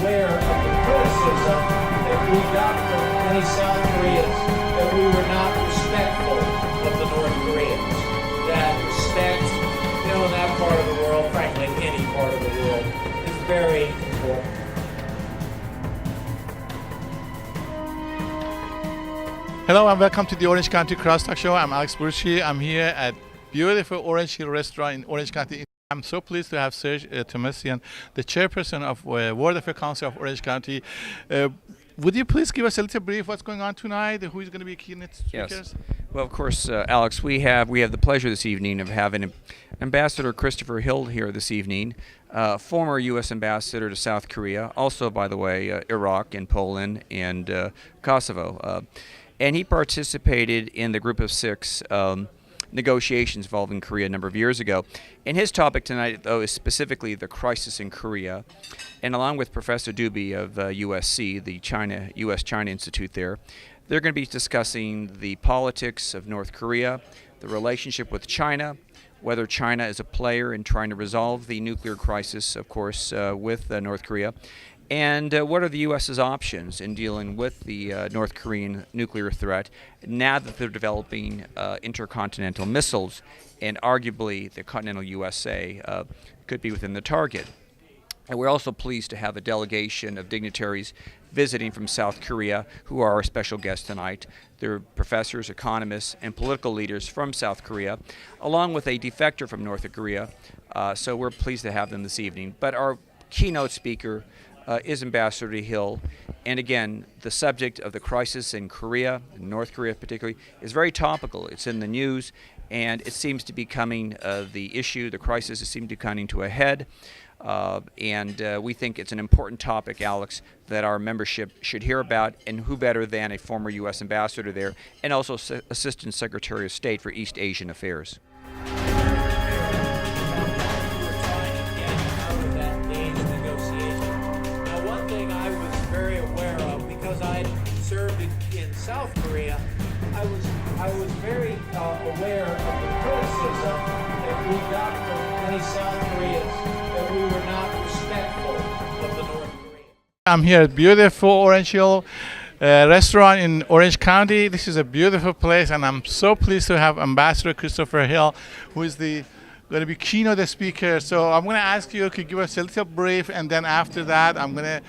aware of the criticism that we got from many South Koreans that we were not respectful of the North Koreans. That respect, in that part of the world, frankly, any part of the world, is very important. Hello and welcome to the Orange County Crosstalk Show. I'm Alex Bolourchi. I'm here at beautiful Orange Hill restaurant in Orange County. I'm so pleased to have Serge Tomassian, the chairperson of World Affairs Council of Orange County. Would you please give us a little brief what's going on tonight? Who is going to be keynote speakers? Yes. Well, of course, Alex, we have the pleasure this evening of having Ambassador Christopher Hill here this evening, former U.S. ambassador to South Korea, also, by the way, Iraq and Poland and Kosovo. And he participated in the Group of Six negotiations involving Korea a number of years ago. And his topic tonight, though, is specifically the crisis in Korea. And along with Professor Dube of USC, the U.S.-China Institute there, they're going to be discussing the politics of North Korea, the relationship with China, whether China is a player in trying to resolve the nuclear crisis, of course, with North Korea, and what are the U.S.'s options in dealing with the North Korean nuclear threat now that they're developing intercontinental missiles, and arguably the continental USA could be within the target. And we're also pleased to have a delegation of dignitaries visiting from South Korea who are our special guests tonight. They're professors, economists, and political leaders from South Korea, along with a defector from North Korea. So we're pleased to have them this evening. But our keynote speaker is Ambassador Hill. And again, the subject of the crisis in Korea, in North Korea particularly, is very topical. It's in the news, and it seems to be coming, the crisis is seeming to be coming to a head. And we think it's an important topic, Alex, that our membership should hear about, and who better than a former U.S. ambassador there, and also Assistant Secretary of State for East Asian Affairs. South Korea, I was very aware of the criticism that we got from many South Koreans that we were not respectful of the North Koreans. I'm here at beautiful Orange Hill restaurant in Orange County. This is a beautiful place, and I'm so pleased to have Ambassador Christopher Hill, who is going to be keynote speaker. So I'm going to ask you to give us a little brief, and then after that, I'm going to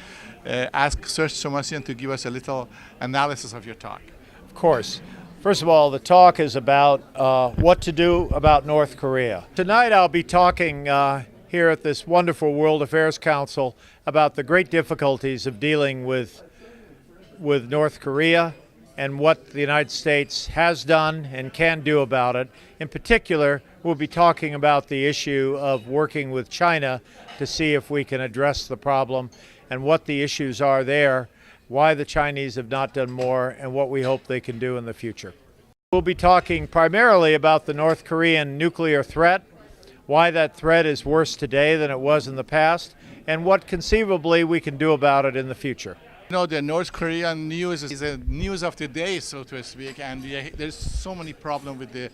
ask Serge Tomassian to give us a little analysis of your talk. Of course. First of all, the talk is about what to do about North Korea. Tonight I'll be talking here at this wonderful World Affairs Council about the great difficulties of dealing with North Korea and what the United States has done and can do about it. In particular, we'll be talking about the issue of working with China to see if we can address the problem and what the issues are there, why the Chinese have not done more, and what we hope they can do in the future. We'll be talking primarily about the North Korean nuclear threat, why that threat is worse today than it was in the past, and what conceivably we can do about it in the future. You know, the North Korean news is the news of the day, so to speak, and there's so many problems with the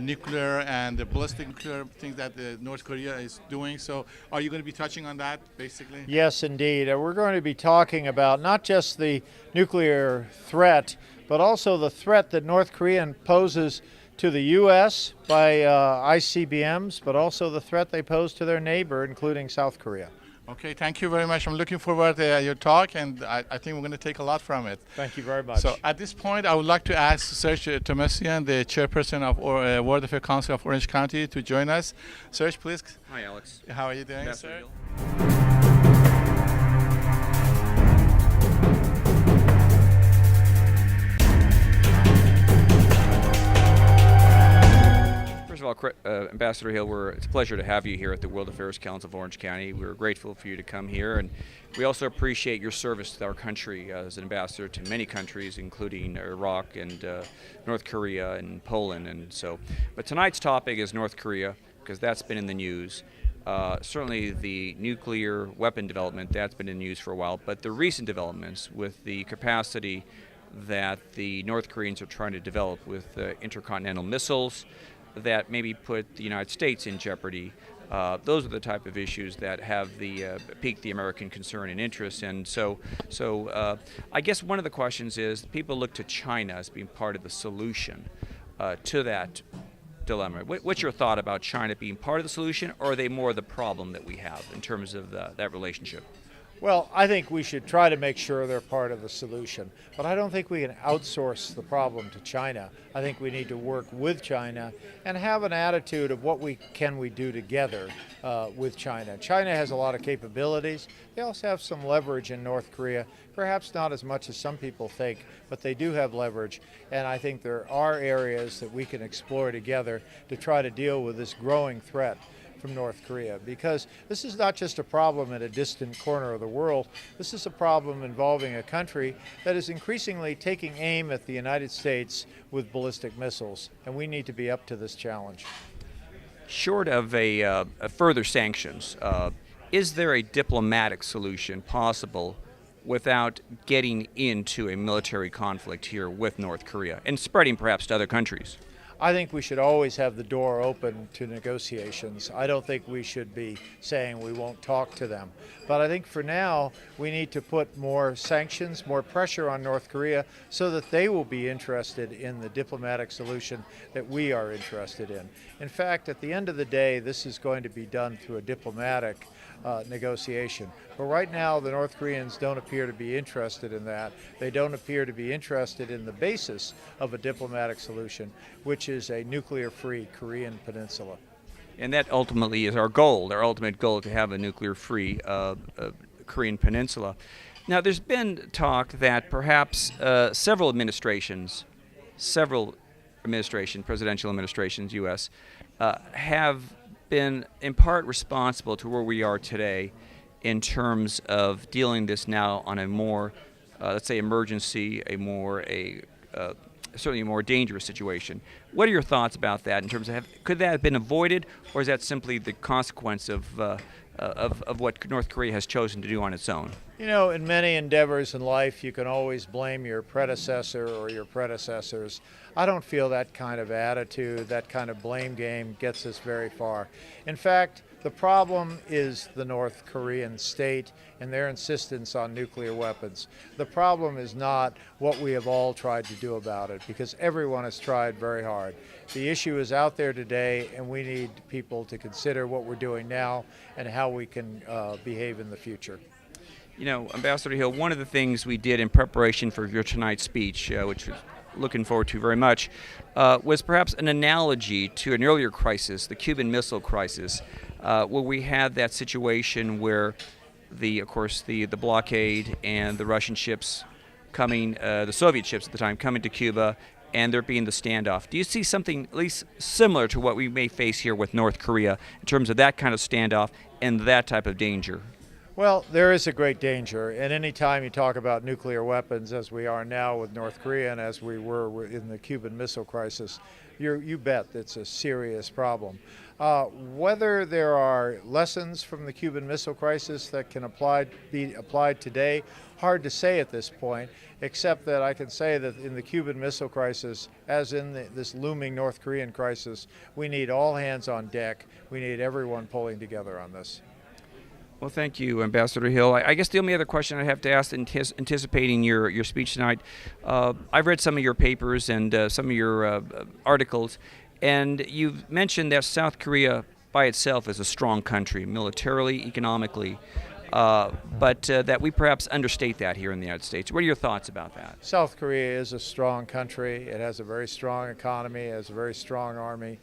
nuclear and the ballistic nuclear things that North Korea is doing. So are you going to be touching on that, basically? Yes, indeed. We're going to be talking about not just the nuclear threat, but also the threat that North Korea poses to the U.S. by ICBMs, but also the threat they pose to their neighbor, including South Korea. Okay, thank you very much. I'm looking forward to your talk, and I think we're going to take a lot from it. Thank you very much. So at this point, I would like to ask Serge Tomassian, the chairperson of World Affairs Council of Orange County, to join us. Serge, please. Hi, Alex. How are you doing, sir? First of all, Ambassador Hill, it's a pleasure to have you here at the World Affairs Council of Orange County. We're grateful for you to come here, and we also appreciate your service to our country as an ambassador to many countries, including Iraq and North Korea and Poland. And so, but tonight's topic is North Korea, because that's been in the news. Certainly the nuclear weapon development, that's been in the news for a while, but the recent developments with the capacity that the North Koreans are trying to develop with intercontinental missiles that maybe put the United States in jeopardy Those are the type of issues that have piqued the American concern and interest. And so I guess one of the questions is people look to China as being part of the solution to that dilemma. What's your thought about China being part of the solution, or are they more the problem that we have in terms of that relationship? Well, I think we should try to make sure they're part of the solution, but I don't think we can outsource the problem to China. I think we need to work with China and have an attitude of what can we do together with China. China has a lot of capabilities. They also have some leverage in North Korea, perhaps not as much as some people think, but they do have leverage, and I think there are areas that we can explore together to try to deal with this growing threat from North Korea, because this is not just a problem in a distant corner of the world. This is a problem involving a country that is increasingly taking aim at the United States with ballistic missiles, and we need to be up to this challenge. Short of a further sanctions, is there a diplomatic solution possible without getting into a military conflict here with North Korea and spreading perhaps to other countries? I think we should always have the door open to negotiations. I don't think we should be saying we won't talk to them. But I think for now, we need to put more sanctions, more pressure on North Korea so that they will be interested in the diplomatic solution that we are interested in. In fact, at the end of the day, this is going to be done through a diplomatic negotiation. But right now, the North Koreans don't appear to be interested in that. They don't appear to be interested in the basis of a diplomatic solution, which is a nuclear-free Korean peninsula. And that ultimately is our goal, our ultimate goal, to have a nuclear-free Korean peninsula. Now, there's been talk that perhaps several presidential administrations, U.S., have been in part responsible to where we are today in terms of dealing this now on a more, let's say, emergency, certainly a more dangerous situation. What are your thoughts about that in terms of could that have been avoided, or is that simply the consequence of what North Korea has chosen to do on its own? You know, in many endeavors in life, you can always blame your predecessor or your predecessors. I don't feel that kind of attitude, that kind of blame game gets us very far. In fact, the problem is the North Korean state and their insistence on nuclear weapons. The problem is not what we have all tried to do about it, because everyone has tried very hard. The issue is out there today, and we need people to consider what we're doing now and how we can behave in the future. You know, Ambassador Hill, one of the things we did in preparation for your tonight's speech, which was looking forward to very much, was perhaps an analogy to an earlier crisis, the Cuban Missile Crisis, where we had that situation where of course, the blockade and the Russian ships coming, the Soviet ships at the time, coming to Cuba, and there being the standoff. Do you see something at least similar to what we may face here with North Korea in terms of that kind of standoff and that type of danger? Well, there is a great danger, and any time you talk about nuclear weapons, as we are now with North Korea and as we were in the Cuban Missile Crisis, you bet it's a serious problem. Whether there are lessons from the Cuban Missile Crisis that can be applied today, hard to say at this point, except that I can say that in the Cuban Missile Crisis, as in this looming North Korean crisis, we need all hands on deck. We need everyone pulling together on this. Well, thank you, Ambassador Hill. I guess the only other question I have to ask, anticipating your speech tonight, I've read some of your papers and some of your articles, and you've mentioned that South Korea by itself is a strong country, militarily, economically, but that we perhaps understate that here in the United States. What are your thoughts about that? South Korea is a strong country. It has a very strong economy, it has a very strong army.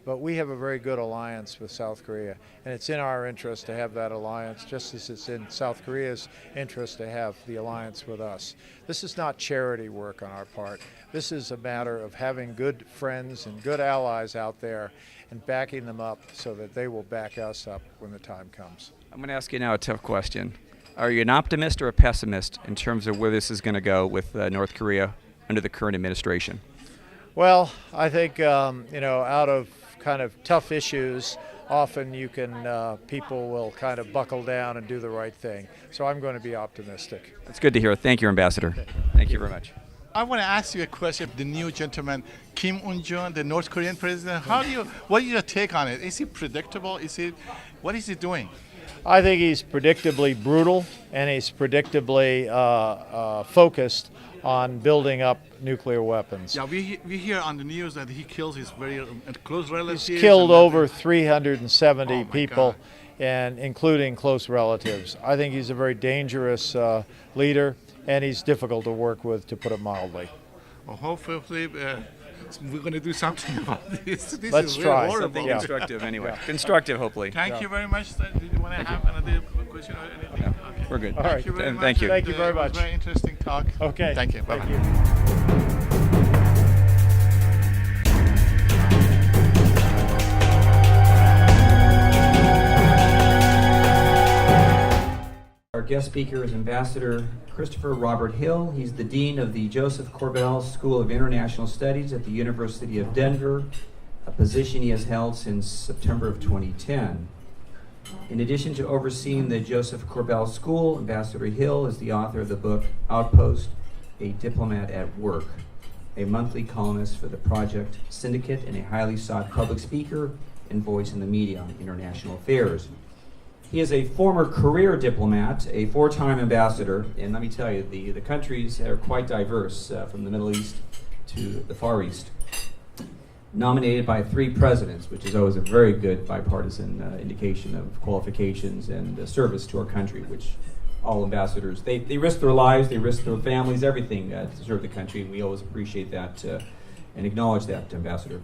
But we have a very good alliance with South Korea, and it's in our interest to have that alliance, just as it's in South Korea's interest to have the alliance with us. This is not charity work on our part. This is a matter of having good friends and good allies out there and backing them up so that they will back us up when the time comes. I'm going to ask you now a tough question. Are you an optimist or a pessimist in terms of where this is going to go with North Korea under the current administration? Well, I think, out of kind of tough issues, often people will kind of buckle down and do the right thing. So I'm going to be optimistic. That's good to hear. Thank you, Ambassador. Thank you very much. I want to ask you a question. The new gentleman, Kim Un-jung, the North Korean president, what is your take on it? Is he predictable? What is he doing? I think he's predictably brutal, and he's predictably focused on building up nuclear weapons. Yeah, we hear on the news that he kills his very close relatives. He's killed over 370 people, God. and including close relatives. I think he's a very dangerous leader, and he's difficult to work with, to put it mildly. Well, hopefully we're going to do something about this. This Let's is try. really horrible. Something Yeah. constructive anyway. Constructive, hopefully. Thank you very much. Did you want to have another question or anything? Okay. We're good. All right. Thank you very And much. thank you. Thank you very It was much. a very interesting talk. Okay. Thank you. Bye-bye. Thank you. Our guest speaker is Ambassador Christopher Robert Hill. He's the Dean of the Josef Korbel School of International Studies at the University of Denver, a position he has held since September of 2010. In addition to overseeing the Josef Korbel School, Ambassador Hill is the author of the book Outpost, A Diplomat at Work, a monthly columnist for the Project Syndicate and a highly sought public speaker and voice in the media on international affairs. He is a former career diplomat, a four-time ambassador, and let me tell you, the countries are quite diverse, from the Middle East to the Far East. Nominated by 3 presidents, which is always a very good bipartisan indication of qualifications and service to our country, which all ambassadors, they risk their lives, they risk their families, everything to serve the country, and we always appreciate that and acknowledge that, Ambassador.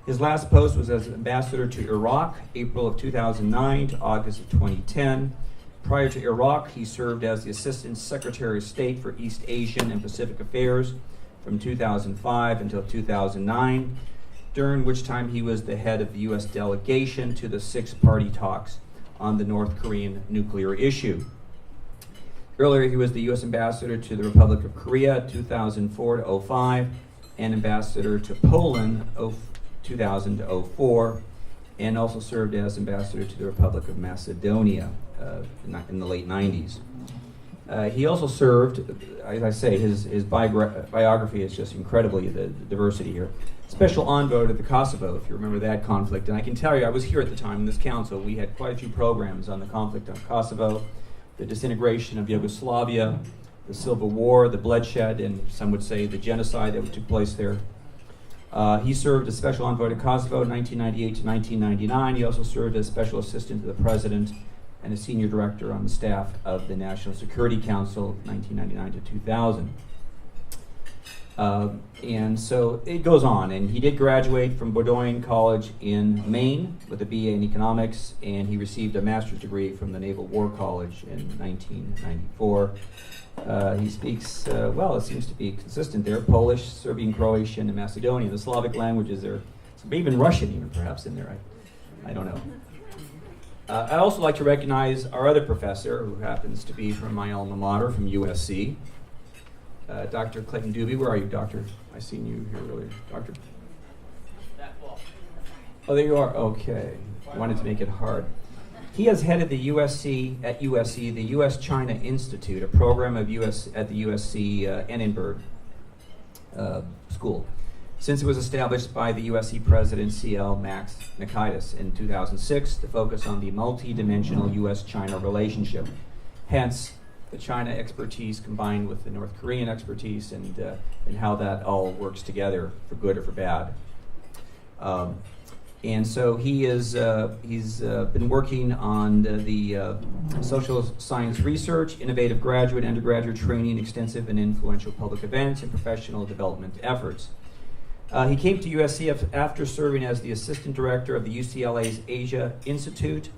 His last post was as ambassador to Iraq, April of 2009 to August of 2010. Prior to Iraq, he served as the Assistant Secretary of State for East Asian and Pacific Affairs from 2005 until 2009, during which time he was the head of the U.S. delegation to the 6-party talks on the North Korean nuclear issue. Earlier, he was the U.S. ambassador to the Republic of Korea, 2004 to 05, and ambassador to Poland, 2000 to 04, and also served as ambassador to the Republic of Macedonia in the late 90s. He also served, as I say, his biography is just incredibly, the diversity here. Special Envoy to the Kosovo, if you remember that conflict. And I can tell you, I was here at the time in this council. We had quite a few programs on the conflict on Kosovo, the disintegration of Yugoslavia, the Civil War, the bloodshed, and some would say the genocide that took place there. He served as Special Envoy to Kosovo 1998 to 1999. He also served as Special Assistant to the President and a Senior Director on the staff of the National Security Council 1999 to 2000. And so it goes on. And he did graduate from Bowdoin College in Maine with a BA in Economics, and he received a master's degree from the Naval War College in 1994. He speaks, well, it seems to be consistent there, Polish, Serbian, Croatian, and Macedonian. The Slavic languages are, even Russian even perhaps in there, I don't know. I'd also like to recognize our other professor, who happens to be from my alma mater, from USC, Dr. Clayton Dube. Where are you, Doctor? I seen you here earlier. Doctor? Oh, there you are. Okay. Wanted to make it hard. He has headed the USC, the U.S.-China Institute, a program of at the USC Edinburgh School, since it was established by the USC President C.L. Max Nikitas in 2006 to focus on the multi-dimensional U.S.-China relationship. Hence, the China expertise combined with the North Korean expertise and how that all works together for good or for bad. And so he's been working on the social science research, innovative graduate, undergraduate training, extensive and influential public events, and professional development efforts. He came to USC after serving as the assistant director of the UCLA's Asia Institute.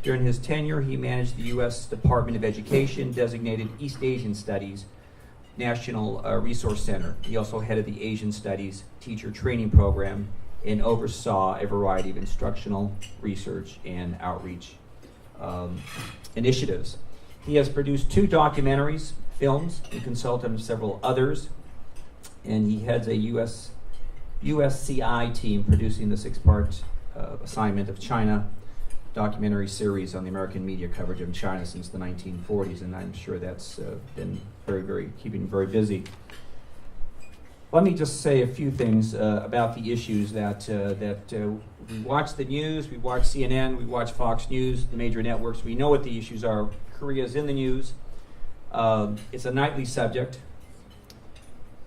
During his tenure, he managed the U.S. Department of Education designated East Asian Studies National Resource Center. He also headed the Asian Studies Teacher Training Program and oversaw a variety of instructional, research, and outreach initiatives. He has produced 2 documentaries, films, and consulted on several others, and he heads a USCI team producing the 6-part assignment of China documentary series on the American media coverage of China since the 1940s, and I'm sure that's been keeping very busy. Let me just say a few things about the issues that we watch the news, we watch CNN, we watch Fox News, the major networks. We know what the issues are. Korea's in the news. It's a nightly subject.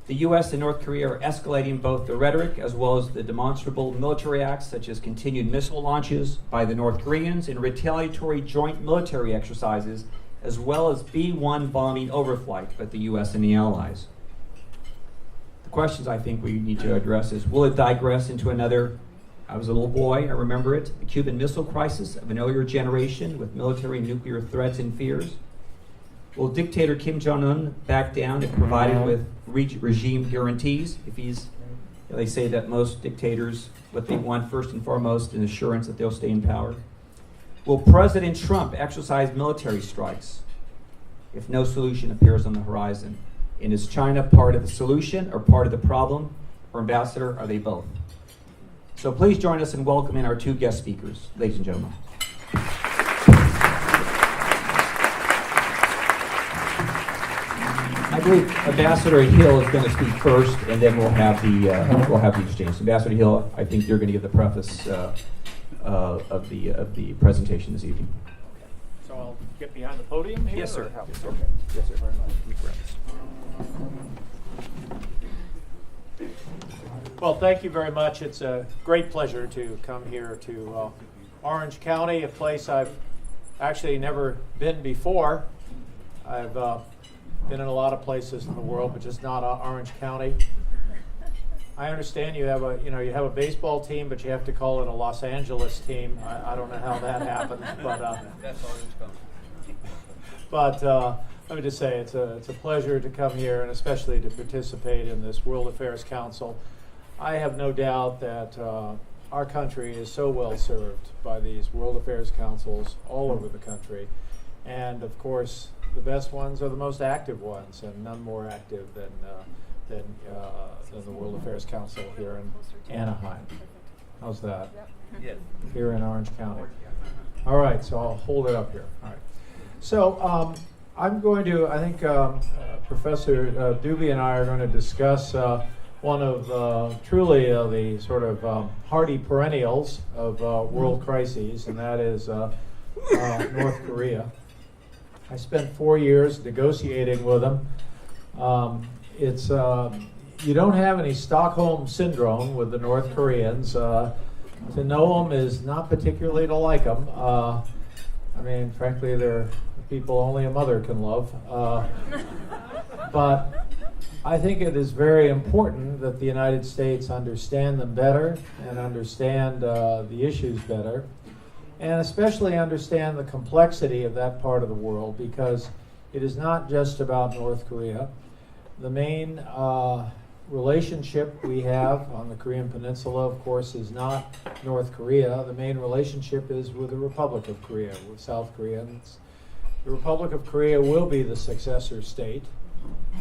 The U.S. and North Korea are escalating both the rhetoric as well as the demonstrable military acts, such as continued missile launches by the North Koreans and retaliatory joint military exercises, as well as B-1 bombing overflight by the U.S. and the Allies. The questions I think we need to address is, will it digress into another, I was a little boy, I remember it, the Cuban Missile Crisis of an earlier generation with military and nuclear threats and fears? Will dictator Kim Jong-un back down if provided with regime guarantees? If they say that most dictators, what they want first and foremost, an assurance that they'll stay in power. Will President Trump exercise military strikes if no solution appears on the horizon? And is China part of the solution or part of the problem? Or, Ambassador, are they both? So please join us in welcoming our two guest speakers, ladies and gentlemen. I believe Ambassador Hill is going to speak first, and then we'll have the exchange. Ambassador Hill, I think you're going to give the preface of the presentation this evening. So I'll get behind the podium here? Yes, sir. Or how? Yes, sir. Okay. Yes, sir. Very much. Well, thank you very much. It's a great pleasure to come here to Orange County, a place I've actually never been before. I've been in a lot of places in the world, but just not Orange County. I understand you have a baseball team, but you have to call it a Los Angeles team. I don't know how that happened, but let me just say it's a pleasure to come here, and especially to participate in this World Affairs Council. I have no doubt that our country is so well served by these World Affairs Councils all over the country, and of course the best ones are the most active ones, and none more active than the World Affairs Council here in Anaheim. How's that? Yeah. Here in Orange County. All right, so I'll hold it up here. All right. So I'm going to, I think Professor Dube and I are going to discuss one of truly the sort of hardy perennials of world crises, and that is North Korea. I spent 4 years negotiating with them. You don't have any Stockholm syndrome with the North Koreans. To know them is not particularly to like them. I mean, frankly, they're people only a mother can love. But I think it is very important that the United States understand them better and understand the issues better, and especially understand the complexity of that part of the world, because it is not just about North Korea. The main relationship we have on the Korean Peninsula, of course, is not North Korea. The main relationship is with the Republic of Korea, with South Koreans. The Republic of Korea will be the successor state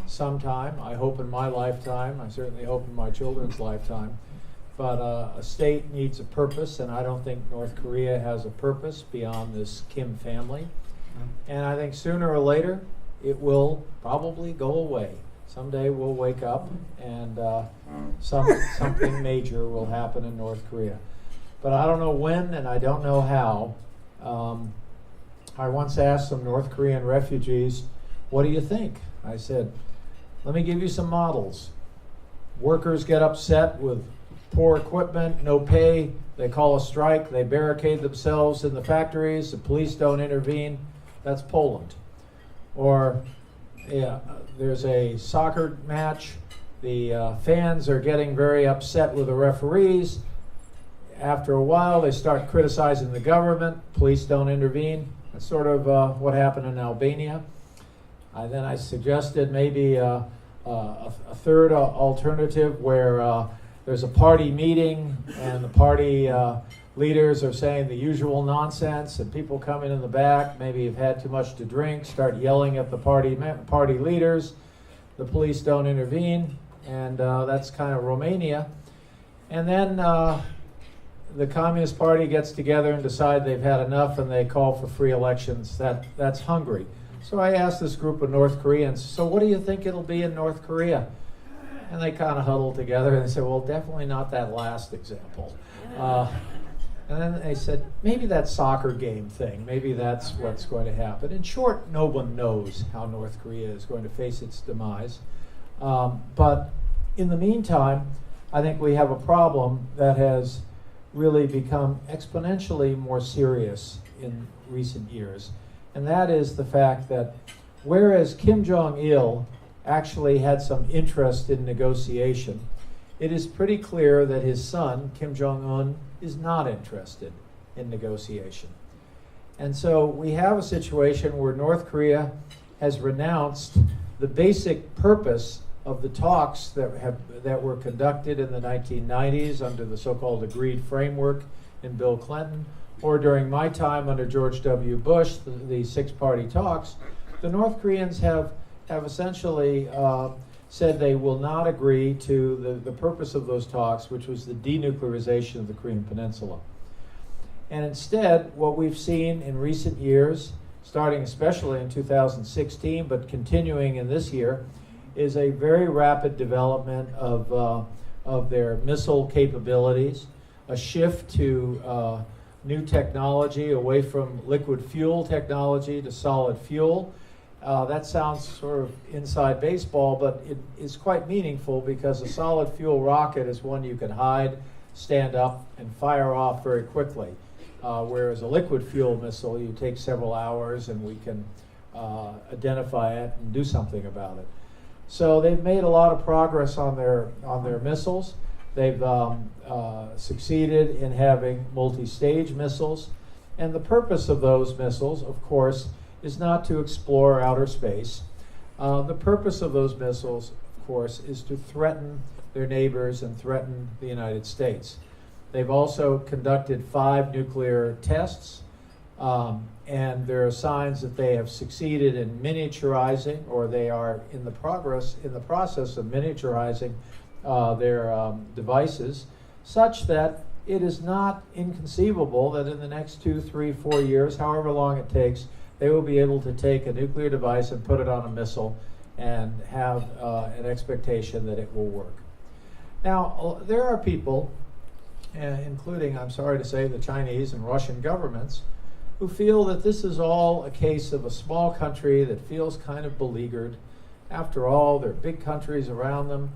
sometime. I hope in my lifetime. I certainly hope in my children's lifetime. But a state needs a purpose, and I don't think North Korea has a purpose beyond this Kim family. And I think sooner or later, it will probably go away. Someday we'll wake up, and something major will happen in North Korea. But I don't know when, and I don't know how. I once asked some North Korean refugees, what do you think? I said, let me give you some models. Workers get upset with poor equipment, no pay, they call a strike, they barricade themselves in the factories, the police don't intervene. That's Poland. Or there's a soccer match, the fans are getting very upset with the referees. After a while, they start criticizing the government, police don't intervene. That's sort of what happened in Albania. Then I suggested maybe a third alternative where there's a party meeting and the party leaders are saying the usual nonsense, and people come in the back, maybe have had too much to drink, start yelling at the party leaders. The police don't intervene, and that's kind of Romania. And then the Communist Party gets together and decide they've had enough, and they call for free elections. That's Hungary. So I asked this group of North Koreans, so what do you think it'll be in North Korea? And they kind of huddled together and they said, well, definitely not that last example. And then they said, maybe that soccer game thing, maybe that's what's going to happen. In short, no one knows how North Korea is going to face its demise. But in the meantime, I think we have a problem that has really become exponentially more serious in recent years. And that is the fact that whereas Kim Jong-il actually had some interest in negotiation, it is pretty clear that his son, Kim Jong-un, is not interested in negotiation. And so we have a situation where North Korea has renounced the basic purpose of the talks that were conducted in the 1990s under the so-called agreed framework in Bill Clinton, or during my time under George W. Bush, the six-party talks. The North Koreans have essentially said they will not agree to the purpose of those talks, which was the denuclearization of the Korean Peninsula. And instead, what we've seen in recent years, starting especially in 2016, but continuing in this year, is a very rapid development of their missile capabilities, a shift to new technology away from liquid fuel technology to solid fuel. That sounds sort of inside baseball, but it is quite meaningful because a solid fuel rocket is one you can hide, stand up, and fire off very quickly. Whereas a liquid fuel missile, you take several hours and we can identify it and do something about it. So they've made a lot of progress on their missiles. They've succeeded in having multi-stage missiles. And the purpose of those missiles, of course, is not to explore outer space. The purpose of those missiles, of course, is to threaten their neighbors and threaten the United States. They've also conducted 5 nuclear tests, and there are signs that they have succeeded in miniaturizing, or they are in the process of miniaturizing their devices, such that it is not inconceivable that in the next 2, 3, 4 years, however long it takes, they will be able to take a nuclear device and put it on a missile and have an expectation that it will work. Now, there are people, including, I'm sorry to say, the Chinese and Russian governments, who feel that this is all a case of a small country that feels kind of beleaguered. After all, there are big countries around them.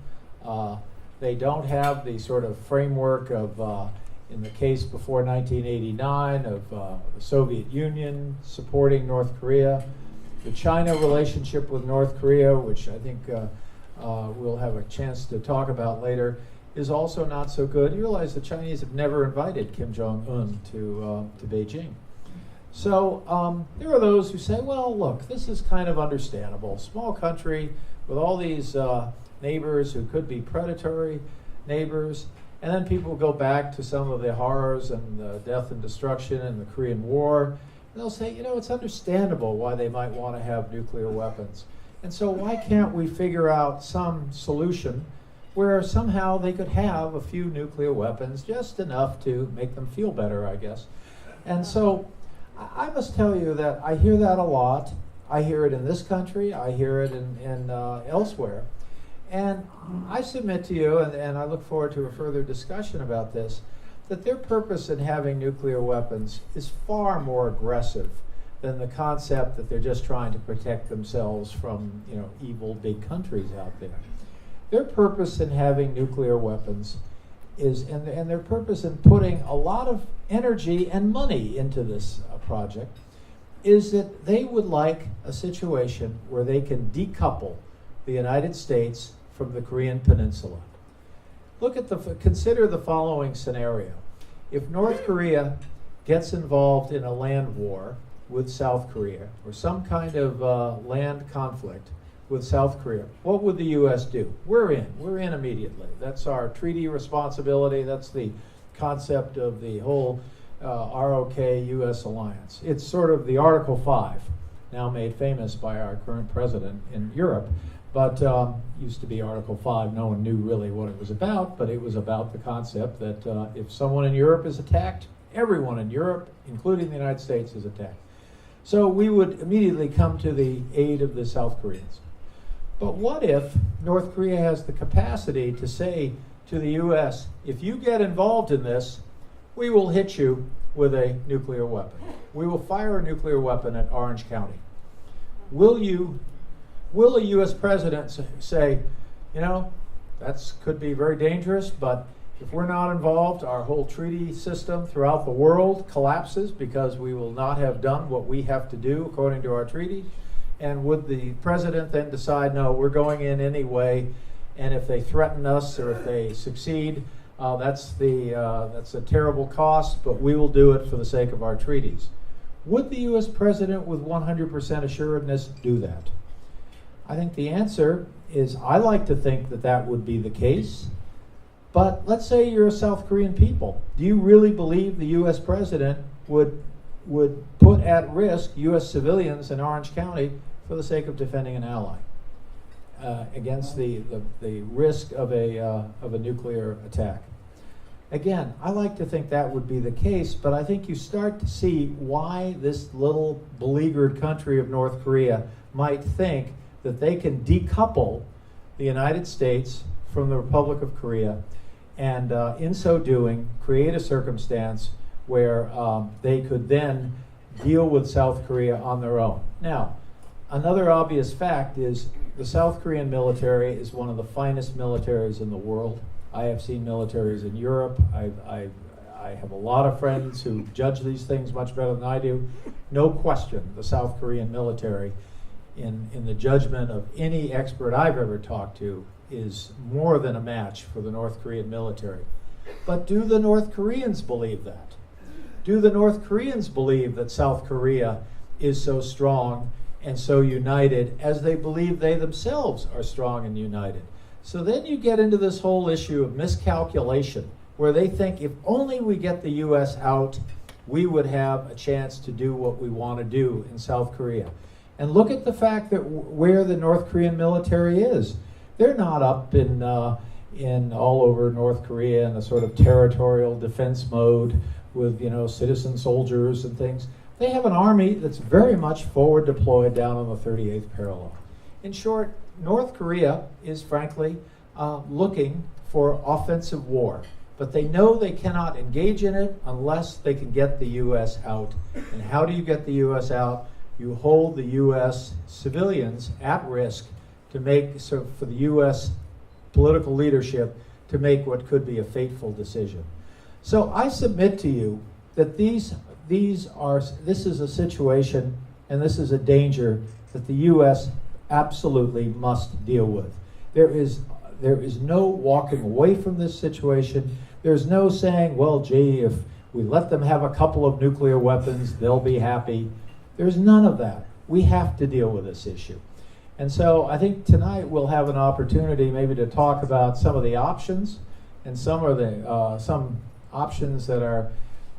They don't have the sort of framework of in the case before 1989 of the Soviet Union supporting North Korea. The China relationship with North Korea, which I think we'll have a chance to talk about later, is also not so good. You realize the Chinese have never invited Kim Jong-un to Beijing. So there are those who say, well, look, this is kind of understandable. Small country with all these neighbors who could be predatory neighbors. And then people go back to some of the horrors and the death and destruction in the Korean War. And they'll say, you know, it's understandable why they might want to have nuclear weapons. And so why can't we figure out some solution where somehow they could have a few nuclear weapons, just enough to make them feel better, I guess. And so I must tell you that I hear that a lot. I hear it in this country. I hear it in elsewhere. And I submit to you, and I look forward to a further discussion about this, that their purpose in having nuclear weapons is far more aggressive than the concept that they're just trying to protect themselves from, you know, evil big countries out there. Their purpose in having nuclear weapons is, and their purpose in putting a lot of energy and money into this project, is that they would like a situation where they can decouple the United States from the Korean Peninsula. Consider the following scenario. If North Korea gets involved in a land war with South Korea, or some kind of land conflict with South Korea, what would the U.S. do? We're in immediately. That's our treaty responsibility. That's the concept of the whole ROK-U.S. alliance. It's sort of the Article 5, now made famous by our current president in Europe, but used to be Article 5. No one knew really what it was about, but it was about the concept that if someone in Europe is attacked, everyone in Europe, including the United States, is attacked. So we would immediately come to the aid of the South Koreans. But what if North Korea has the capacity to say to the U.S., if you get involved in this, we will hit you with a nuclear weapon. We will fire a nuclear weapon at Orange County. Will a U.S. president say, you know, that could be very dangerous, but if we're not involved, our whole treaty system throughout the world collapses because we will not have done what we have to do according to our treaty? And would the president then decide, no, we're going in anyway, and if they threaten us or if they succeed, that's a terrible cost, but we will do it for the sake of our treaties? Would the U.S. president with 100% assuredness do that? I think the answer is I like to think that that would be the case. But let's say you're a South Korean people. Do you really believe the U.S. president would put at risk U.S. civilians in Orange County for the sake of defending an ally against the risk of a nuclear attack? Again, I like to think that would be the case, but I think you start to see why this little beleaguered country of North Korea might think that they can decouple the United States from the Republic of Korea, and in so doing, create a circumstance where they could then deal with South Korea on their own. Now, another obvious fact is the South Korean military is one of the finest militaries in the world. I have seen militaries in Europe. I have a lot of friends who judge these things much better than I do. No question, the South Korean military, in the judgment of any expert I've ever talked to, is more than a match for the North Korean military. But do the North Koreans believe that? Do the North Koreans believe that South Korea is so strong and so united as they believe they themselves are strong and united? So then you get into this whole issue of miscalculation, where they think if only we get the U.S. out, we would have a chance to do what we want to do in South Korea. And look at the fact that where the North Korean military is. They're not up in all over North Korea in a sort of territorial defense mode with, you know, citizen soldiers and things. They have an army that's very much forward deployed down on the 38th parallel. In short, North Korea is frankly looking for offensive war, but they know they cannot engage in it unless they can get the U.S. out. And how do you get the U.S. out? You hold the U.S. civilians at risk to make, so for the U.S. political leadership to make what could be a fateful decision. So I submit to you that this is a situation and this is a danger that the U.S. absolutely must deal with. There is no walking away from this situation. There's no saying, well, gee, if we let them have a couple of nuclear weapons, they'll be happy. There's none of that. We have to deal with this issue. And so I think tonight we'll have an opportunity maybe to talk about some of the options, and some options that are,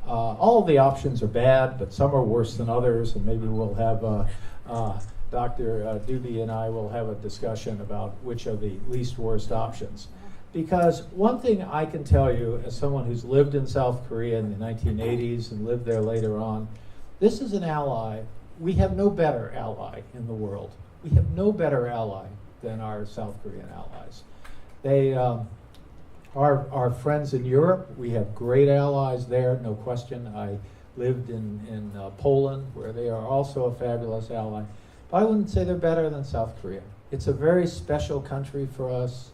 all of the options are bad, but some are worse than others, and maybe we'll have Dr. Dube and I will have a discussion about which are the least worst options. Because one thing I can tell you as someone who's lived in South Korea in the 1980s and lived there later on, this is an ally. We have no better ally in the world. We have no better ally than our South Korean allies. They are our friends in Europe. We have great allies there, no question. I lived in Poland, where they are also a fabulous ally. But I wouldn't say they're better than South Korea. It's a very special country for us.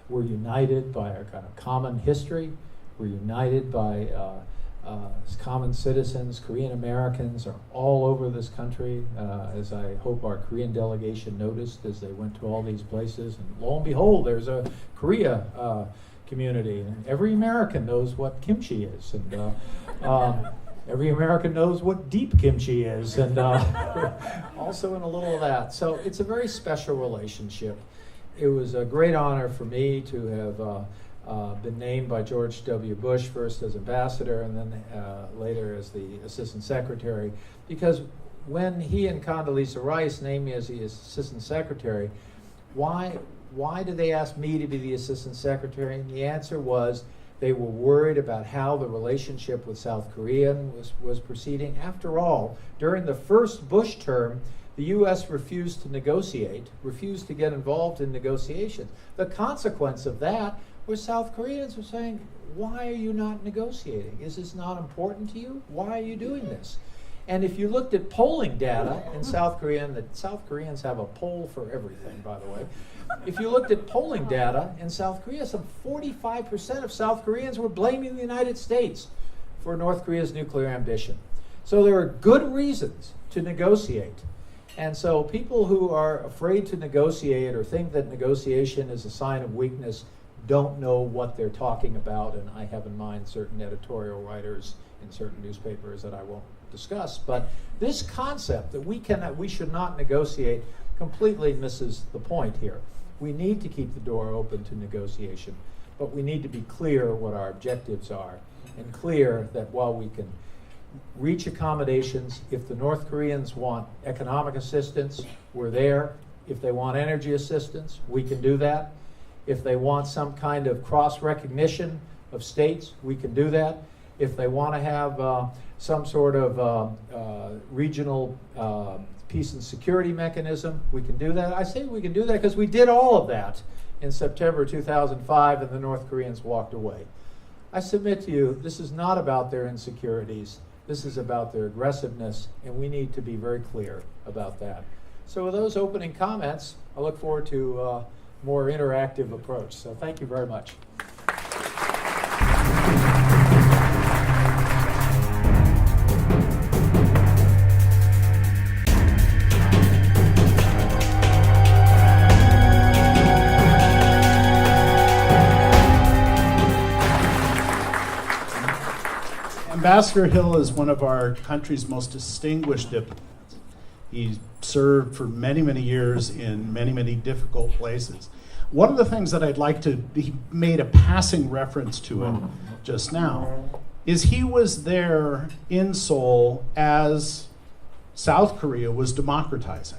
We're united by our kind of common history. We're united by common citizens. Korean Americans are all over this country, as I hope our Korean delegation noticed as they went to all these places. And lo and behold, there's a Korea community. And every American knows what kimchi is. And every American knows what deep kimchi is. And also in a little of that. So it's a very special relationship. It was a great honor for me to have been named by George W. Bush first as ambassador and then later as the assistant secretary, because when he and Condoleezza Rice named me as the assistant secretary, why did they ask me to be the assistant secretary? And the answer was they were worried about how the relationship with South Korea was proceeding. After all, during the first Bush term, The U.S. refused to negotiate, refused to get involved in negotiations. The consequence of that was South Koreans were saying, why are you not negotiating? Is this not important to you? Why are you doing this? And if you looked at polling data in South Korea, and the South Koreans have a poll for everything, by the way. If you looked at polling data in South Korea, some 45% of South Koreans were blaming the United States for North Korea's nuclear ambition. So there are good reasons to negotiate. And so people who are afraid to negotiate or think that negotiation is a sign of weakness don't know what they're talking about. And I have in mind certain editorial writers in certain newspapers that I won't discuss. But this concept that we should not negotiate completely misses the point here. We need to keep the door open to negotiation, but we need to be clear what our objectives are and clear that while we can reach accommodations, if the North Koreans want economic assistance, we're there. If they want energy assistance, we can do that. If they want some kind of cross-recognition of states, we can do that. If they want to have some sort of regional peace and security mechanism, we can do that. I say we can do that because we did all of that in September 2005 and the North Koreans walked away. I submit to you, this is not about their insecurities. This is about their aggressiveness, and we need to be very clear about that. So with those opening comments, I look forward to a more interactive approach. So thank you very much. Ambassador Hill is one of our country's most distinguished diplomats. He served for many, many years in many, many difficult places. One of the things that I'd like to, he made a passing reference to it just now, is he was there in Seoul as South Korea was democratizing.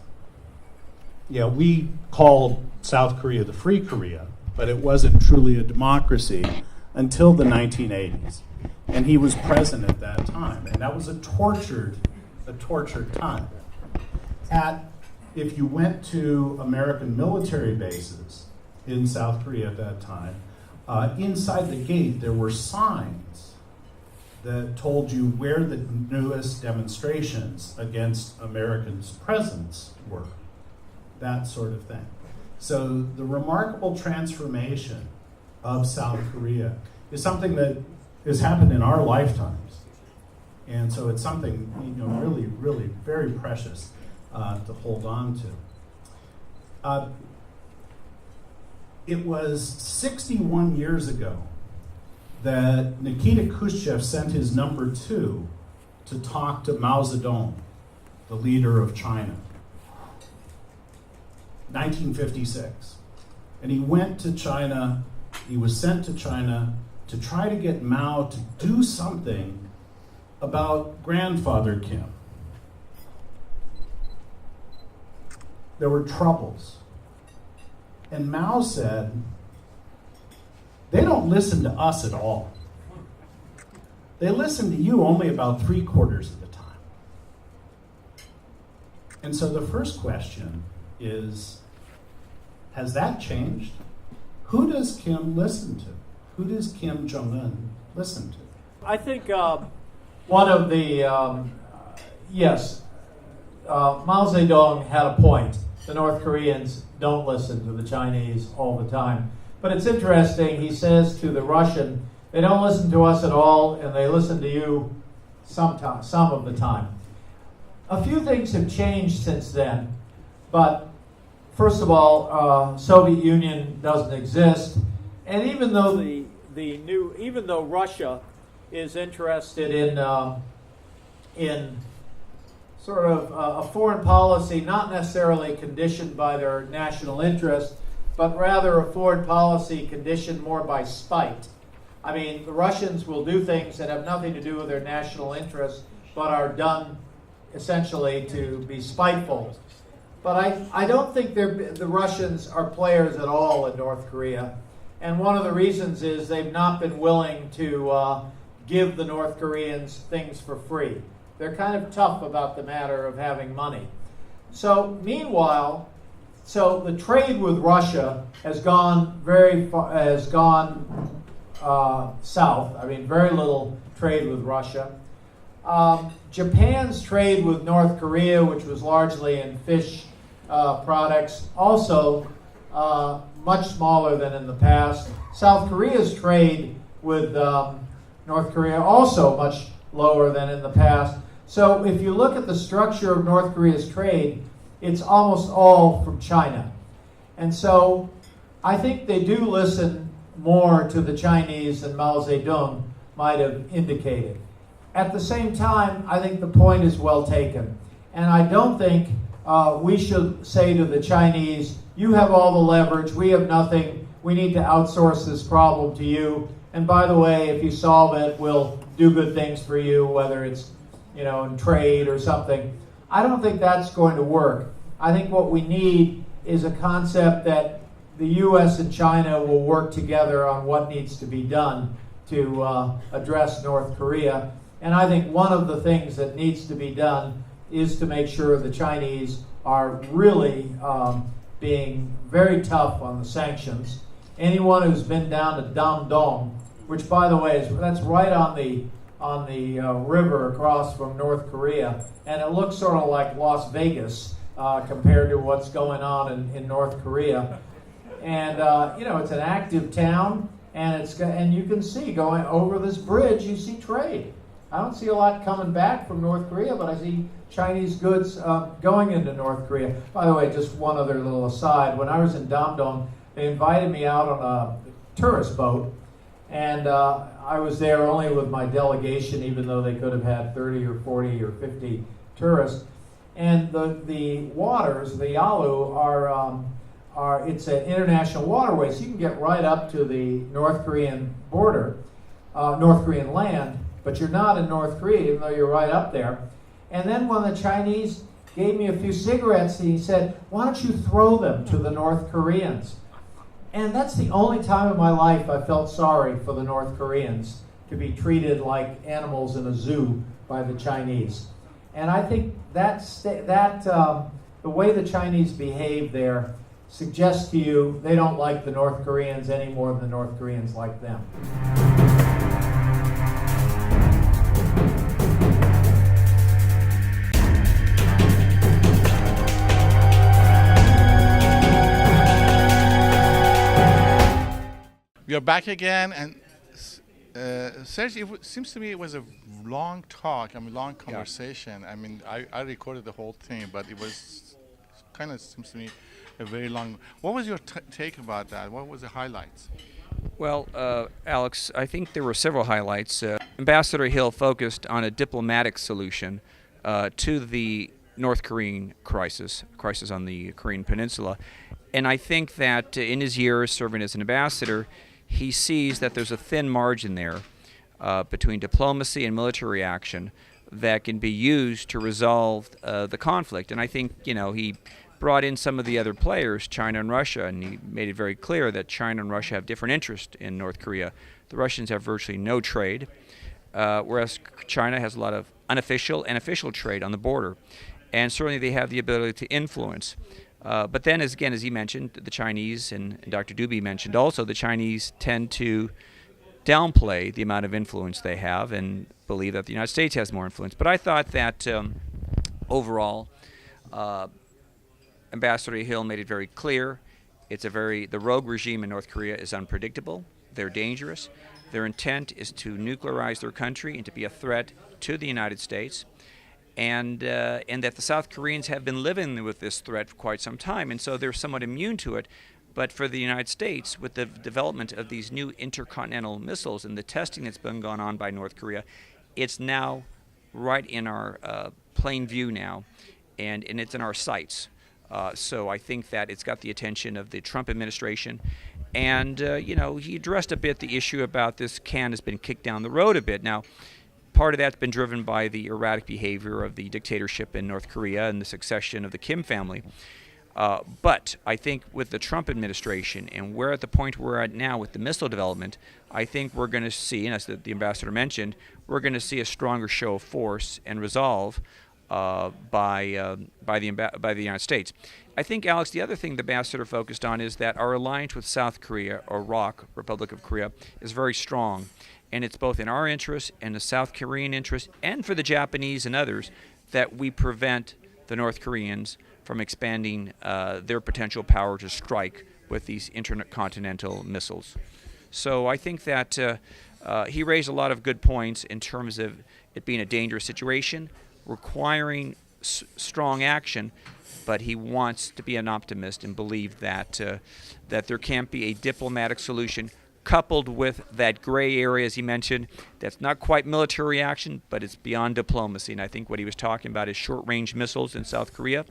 Yeah, we called South Korea the Free Korea, but it wasn't truly a democracy until the 1980s. And he was present at that time, and that was a tortured time. If you went to American military bases in South Korea at that time, inside the gate there were signs that told you where the newest demonstrations against Americans' presence were, that sort of thing. So the remarkable transformation of South Korea is something that has happened in our lifetimes. And so it's something, really, really very precious to hold on to. It was 61 years ago that Nikita Khrushchev sent his number 2 to talk to Mao Zedong, the leader of China. 1956. And he went to China, he was sent to China to try to get Mao to do something about grandfather Kim. There were troubles. And Mao said, they don't listen to us at all. They listen to you only about 3/4 of the time. And so the first question is, has that changed? Who does Kim listen to? Who does Kim Jong-un listen to? I think one of the, Mao Zedong had a point. The North Koreans don't listen to the Chinese all the time. But it's interesting, he says to the Russian, they don't listen to us at all, and they listen to you some of the time. A few things have changed since then, but first of all, Soviet Union doesn't exist, and even though even though Russia is interested in sort of a foreign policy not necessarily conditioned by their national interest, but rather a foreign policy conditioned more by spite. I mean, the Russians will do things that have nothing to do with their national interests, but are done essentially to be spiteful. But I don't think the Russians are players at all in North Korea. And one of the reasons is they've not been willing to give the North Koreans things for free. They're kind of tough about the matter of having money. So meanwhile, so the trade with Russia has gone very far, south. I mean, very little trade with Russia. Japan's trade with North Korea, which was largely in fish products, also much smaller than in the past. South Korea's trade with North Korea also much lower than in the past. So if you look at the structure of North Korea's trade, it's almost all from China. And so I think they do listen more to the Chinese than Mao Zedong might have indicated. At the same time, I think the point is well taken. And I don't think we should say to the Chinese, you have all the leverage, we have nothing, we need to outsource this problem to you. And by the way, if you solve it, we'll do good things for you, whether it's in trade or something. I don't think that's going to work. I think what we need is a concept that the U.S. and China will work together on what needs to be done to address North Korea. And I think one of the things that needs to be done is to make sure the Chinese are really being very tough on the sanctions. Anyone who's been down to Damdong, which by the way that's right on the river across from North Korea, and it looks sort of like Las Vegas compared to what's going on in North Korea. And it's an active town, and you can see going over this bridge, you see trade. I don't see a lot coming back from North Korea, but I see Chinese goods going into North Korea. By the way, just one other little aside. When I was in Damdong, they invited me out on a tourist boat, and I was there only with my delegation, even though they could have had 30 or 40 or 50 tourists. And the waters, the Yalu, it's an international waterway, so you can get right up to the North Korean border, North Korean land, but you're not in North Korea, even though you're right up there. And then when the Chinese gave me a few cigarettes, he said, why don't you throw them to the North Koreans? And that's the only time in my life I felt sorry for the North Koreans, to be treated like animals in a zoo by the Chinese. And I think the way the Chinese behave there suggests to you they don't like the North Koreans any more than the North Koreans like them. We are back again, and Serge, it seems to me it was a long talk, long conversation. Yeah. I mean, I recorded the whole thing, but it was kind of, seems to me, a very long. What was your take about that? What was the highlights? Well, Alex, I think there were several highlights. Ambassador Hill focused on a diplomatic solution to the North Korean crisis on the Korean Peninsula. And I think that in his years serving as an ambassador, he sees that there's a thin margin there between diplomacy and military action that can be used to resolve the conflict. And I think, he brought in some of the other players, China and Russia, and he made it very clear that China and Russia have different interests in North Korea. The Russians have virtually no trade, whereas China has a lot of unofficial and official trade on the border. And certainly they have the ability to influence. But then, as he mentioned, the Chinese, and Dr. Dube mentioned also, the Chinese tend to downplay the amount of influence they have and believe that the United States has more influence. But I thought that overall, Ambassador Hill made it very clear. The rogue regime in North Korea is unpredictable. They're dangerous. Their intent is to nuclearize their country and to be a threat to the United States. And that the South Koreans have been living with this threat for quite some time, and so they're somewhat immune to it. But for the United States, with the development of these new intercontinental missiles and the testing that's been going on by North Korea, it's now right in our plain view now, and it's in our sights. So I think that it's got the attention of the Trump administration. And, he addressed a bit the issue about this can has been kicked down the road a bit. Now, part of that's been driven by the erratic behavior of the dictatorship in North Korea and the succession of the Kim family. But I think with the Trump administration, and we're at the point we're at now with the missile development, I think we're going to see, and as the ambassador mentioned, we're going to see a stronger show of force and resolve by the United States. I think, Alex, the other thing the ambassador focused on is that our alliance with South Korea, or ROC, Republic of Korea, is very strong, and it's both in our interest and the South Korean interest, and for the Japanese and others, that we prevent the North Koreans from expanding their potential power to strike with these intercontinental missiles. So I think that he raised a lot of good points in terms of it being a dangerous situation, requiring strong action, but he wants to be an optimist and believe that that there can't be a diplomatic solution coupled with that gray area, as he mentioned, that's not quite military action, but it's beyond diplomacy. And I think what he was talking about is short-range missiles in South Korea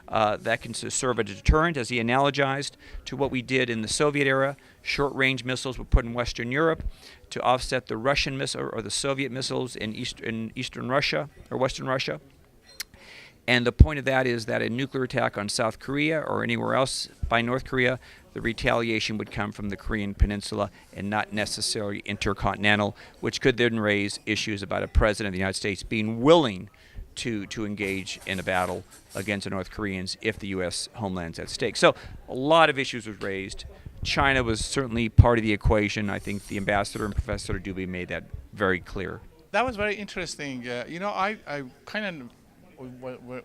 that can serve as a deterrent, as he analogized to what we did in the Soviet era. Short-range missiles were put in Western Europe to offset the Russian missile or the Soviet missiles in Eastern Russia or Western Russia. And the point of that is that a nuclear attack on South Korea or anywhere else by North Korea, the retaliation would come from the Korean Peninsula and not necessarily intercontinental, which could then raise issues about a president of the United States being willing to engage in a battle against the North Koreans if the U.S. homeland's at stake. So a lot of issues was raised. China was certainly part of the equation. I think the ambassador and Professor Dube made that very clear. That was very interesting. I kind of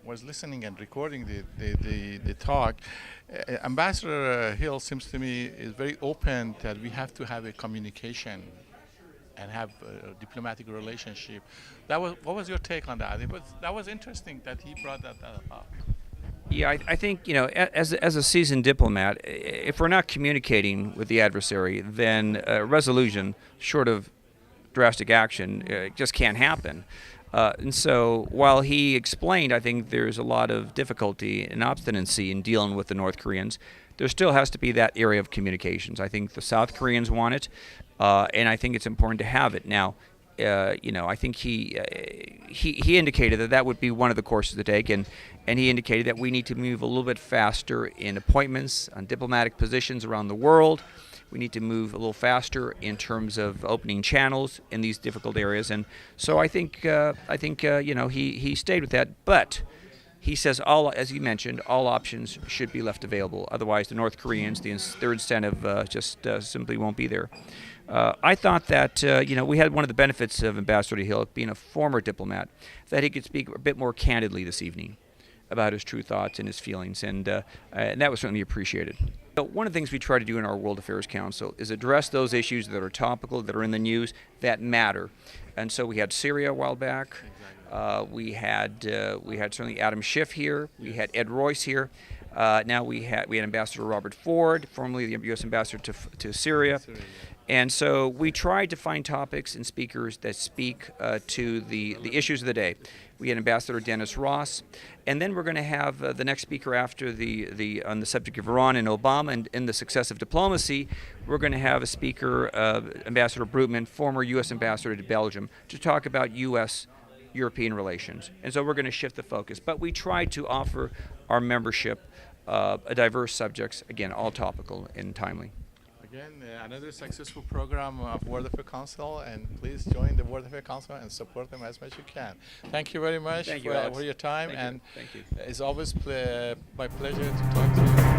was listening and recording the talk. Ambassador Hill seems to me is very open that we have to have a communication and have a diplomatic relationship. What was your take on that? That was interesting that he brought that up. Yeah, I think, as a seasoned diplomat, if we're not communicating with the adversary, then resolution, short of drastic action, just can't happen. And so while he explained, I think there's a lot of difficulty and obstinacy in dealing with the North Koreans, there still has to be that area of communications. I think the South Koreans want it, and I think it's important to have it. Now, I think he indicated that would be one of the courses to take, and he indicated that we need to move a little bit faster in appointments on diplomatic positions around the world. We need to move a little faster in terms of opening channels in these difficult areas, and so I think he stayed with that. But he says, as you mentioned, all options should be left available. Otherwise, the North Koreans, their incentive just simply won't be there. I thought that we had one of the benefits of Ambassador Hill being a former diplomat, that he could speak a bit more candidly this evening about his true thoughts and his feelings, and that was certainly appreciated. So one of the things we try to do in our World Affairs Council is address those issues that are topical, that are in the news, that matter. And so we had Syria a while back. We had certainly Adam Schiff here. We had Ed Royce here. Now we had Ambassador Robert Ford, formerly the U.S. ambassador to Syria. And so we tried to find topics and speakers that speak to the issues of the day. We had Ambassador Dennis Ross, and then we're going to have the next speaker after on the subject of Iran and Obama and the success of diplomacy. We're going to have a speaker, Ambassador Brootman, former U.S. ambassador to Belgium, to talk about U.S.-European relations. And so we're going to shift the focus. But we tried to offer our membership a diverse subjects, again, all topical and timely. Again, another successful program of World Affairs Council, and please join the World Affairs Council and support them as much as you can. Thank you very much for your time, Thank you. It's always my pleasure to talk to you.